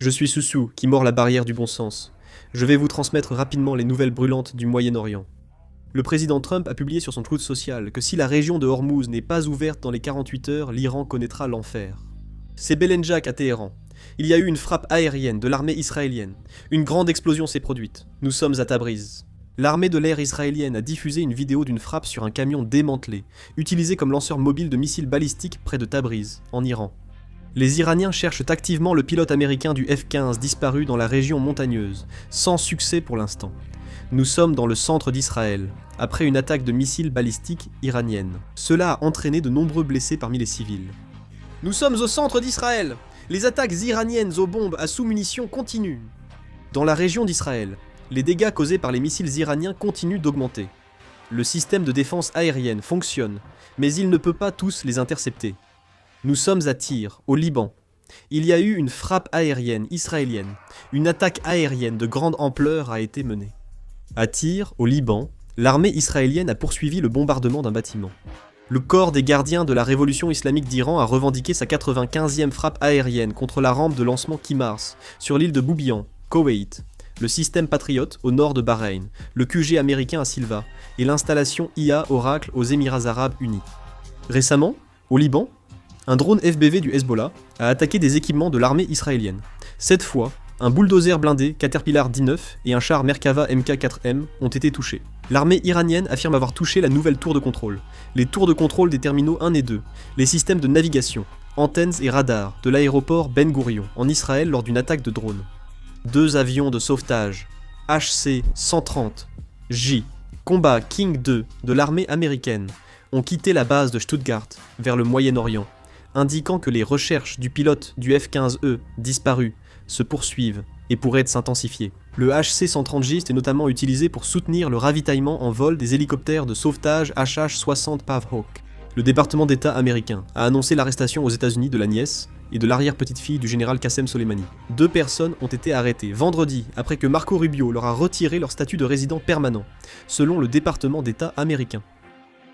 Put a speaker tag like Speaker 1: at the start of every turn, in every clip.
Speaker 1: Je suis Soussou, qui mord la barrière du bon sens. Je vais vous transmettre rapidement les nouvelles brûlantes du Moyen-Orient. Le président Trump a publié sur son Truth Social que si la région de Hormuz n'est pas ouverte dans les 48 heures, l'Iran connaîtra l'enfer. C'est Belenjak à Téhéran. Il y a eu une frappe aérienne de l'armée israélienne. Une grande explosion s'est produite. Nous sommes à Tabriz. L'armée de l'air israélienne a diffusé une vidéo d'une frappe sur un camion démantelé, utilisé comme lanceur mobile de missiles balistiques près de Tabriz, en Iran. Les Iraniens cherchent activement le pilote américain du F-15 disparu dans la région montagneuse, sans succès pour l'instant. Nous sommes dans le centre d'Israël, après une attaque de missiles balistiques iranienne. Cela a entraîné de nombreux blessés parmi les civils. Nous sommes au centre d'Israël. Les attaques iraniennes aux bombes à sous-munitions continuent. Dans la région d'Israël, les dégâts causés par les missiles iraniens continuent d'augmenter. Le système de défense aérienne fonctionne, mais il ne peut pas tous les intercepter. Nous sommes à Tyr, au Liban. Il y a eu une frappe aérienne israélienne. Une attaque aérienne de grande ampleur a été menée. À Tyr, au Liban, l'armée israélienne a poursuivi le bombardement d'un bâtiment. Le corps des gardiens de la révolution islamique d'Iran a revendiqué sa 95e frappe aérienne contre la rampe de lancement Kimars, sur l'île de Boubian, Koweït, le système Patriot au nord de Bahreïn, le QG américain à Silva et l'installation IA Oracle aux Émirats arabes unis. Récemment, au Liban, un drone FBV du Hezbollah a attaqué des équipements de l'armée israélienne. Cette fois, un bulldozer blindé Caterpillar D9 et un char Merkava Mk4M ont été touchés. L'armée iranienne affirme avoir touché la nouvelle tour de contrôle, les tours de contrôle des terminaux 1 et 2, les systèmes de navigation, antennes et radars de l'aéroport Ben Gourion en Israël lors d'une attaque de drone. 2 avions de sauvetage, HC-130J, combat King 2 de l'armée américaine, ont quitté la base de Stuttgart vers le Moyen-Orient, indiquant que les recherches du pilote du F-15E disparu se poursuivent et pourraient s'intensifier. Le HC-130J est notamment utilisé pour soutenir le ravitaillement en vol des hélicoptères de sauvetage HH-60 Pavhawk. Le département d'État américain a annoncé l'arrestation aux États-Unis de la nièce et de l'arrière-petite-fille du général Qassem Soleimani. 2 personnes ont été arrêtées vendredi après que Marco Rubio leur a retiré leur statut de résident permanent, selon le département d'État américain.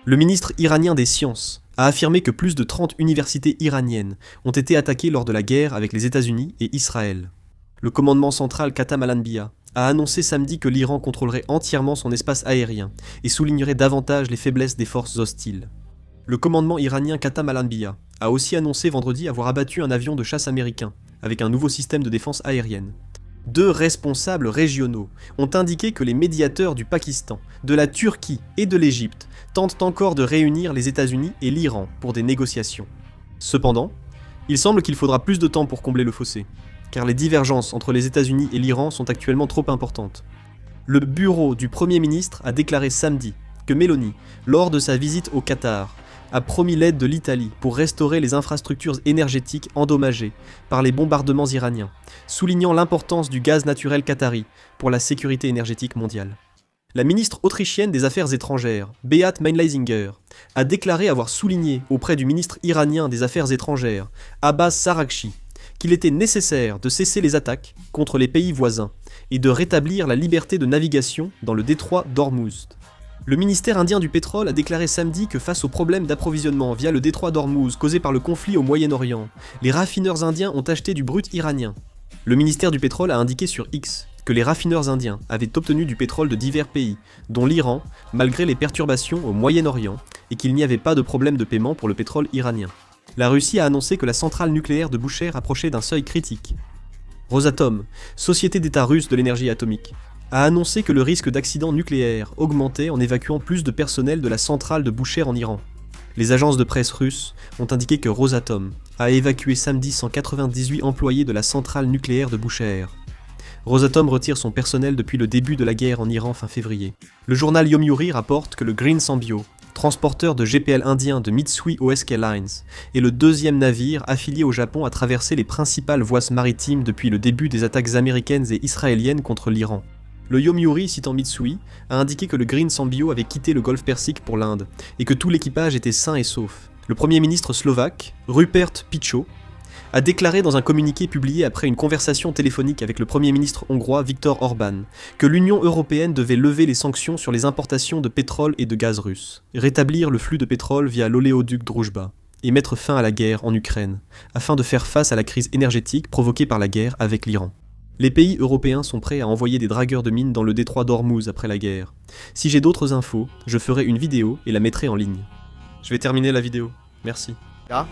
Speaker 1: Le ministre iranien des Sciences a affirmé que plus de 30 universités iraniennes ont été attaquées lors de la guerre avec les États-Unis et Israël. Le commandement central Qatam al-Anbiya a annoncé samedi que l'Iran contrôlerait entièrement son espace aérien et soulignerait davantage les faiblesses des forces hostiles. Le commandement iranien Qatam al-Anbiya a aussi annoncé vendredi avoir abattu un avion de chasse américain avec un nouveau système de défense aérienne. 2 responsables régionaux ont indiqué que les médiateurs du Pakistan, de la Turquie et de l'Égypte tentent encore de réunir les États-Unis et l'Iran pour des négociations. Cependant, il semble qu'il faudra plus de temps pour combler le fossé, car les divergences entre les États-Unis et l'Iran sont actuellement trop importantes. Le bureau du Premier ministre a déclaré samedi que Meloni, lors de sa visite au Qatar, a promis l'aide de l'Italie pour restaurer les infrastructures énergétiques endommagées par les bombardements iraniens, soulignant l'importance du gaz naturel qatari pour la sécurité énergétique mondiale. La ministre autrichienne des Affaires étrangères, Beat Meinleisinger, a déclaré avoir souligné auprès du ministre iranien des Affaires étrangères, Abbas Araghchi, qu'il était nécessaire de cesser les attaques contre les pays voisins et de rétablir la liberté de navigation dans le détroit d'Ormuz. Le ministère indien du pétrole a déclaré samedi que face aux problèmes d'approvisionnement via le détroit d'Ormuz causés par le conflit au Moyen-Orient, les raffineurs indiens ont acheté du brut iranien. Le ministère du pétrole a indiqué sur X que les raffineurs indiens avaient obtenu du pétrole de divers pays, dont l'Iran, malgré les perturbations au Moyen-Orient, et qu'il n'y avait pas de problème de paiement pour le pétrole iranien. La Russie a annoncé que la centrale nucléaire de Boucher approchait d'un seuil critique. Rosatom, société d'État russe de l'énergie atomique, a annoncé que le risque d'accident nucléaire augmentait en évacuant plus de personnel de la centrale de Boucher en Iran. Les agences de presse russes ont indiqué que Rosatom a évacué samedi 198 employés de la centrale nucléaire de Boucher. Rosatom retire son personnel depuis le début de la guerre en Iran fin février. Le journal Yomiuri rapporte que le Green Sambio, transporteur de GPL indien de Mitsui OSK Lines, est le 2e navire affilié au Japon à traverser les principales voies maritimes depuis le début des attaques américaines et israéliennes contre l'Iran. Le Yomiuri, citant Mitsui, a indiqué que le Green Sambio avait quitté le golfe Persique pour l'Inde et que tout l'équipage était sain et sauf. Le premier ministre slovaque, Rupert Fico, a déclaré dans un communiqué publié après une conversation téléphonique avec le Premier ministre hongrois Viktor Orban que l'Union européenne devait lever les sanctions sur les importations de pétrole et de gaz russe, rétablir le flux de pétrole via l'oléoduc Druzhba, et mettre fin à la guerre en Ukraine, afin de faire face à la crise énergétique provoquée par la guerre avec l'Iran. Les pays européens sont prêts à envoyer des dragueurs de mines dans le détroit d'Ormuz après la guerre. Si j'ai d'autres infos, je ferai une vidéo et la mettrai en ligne. Je vais terminer la vidéo. Merci.
Speaker 2: Ja?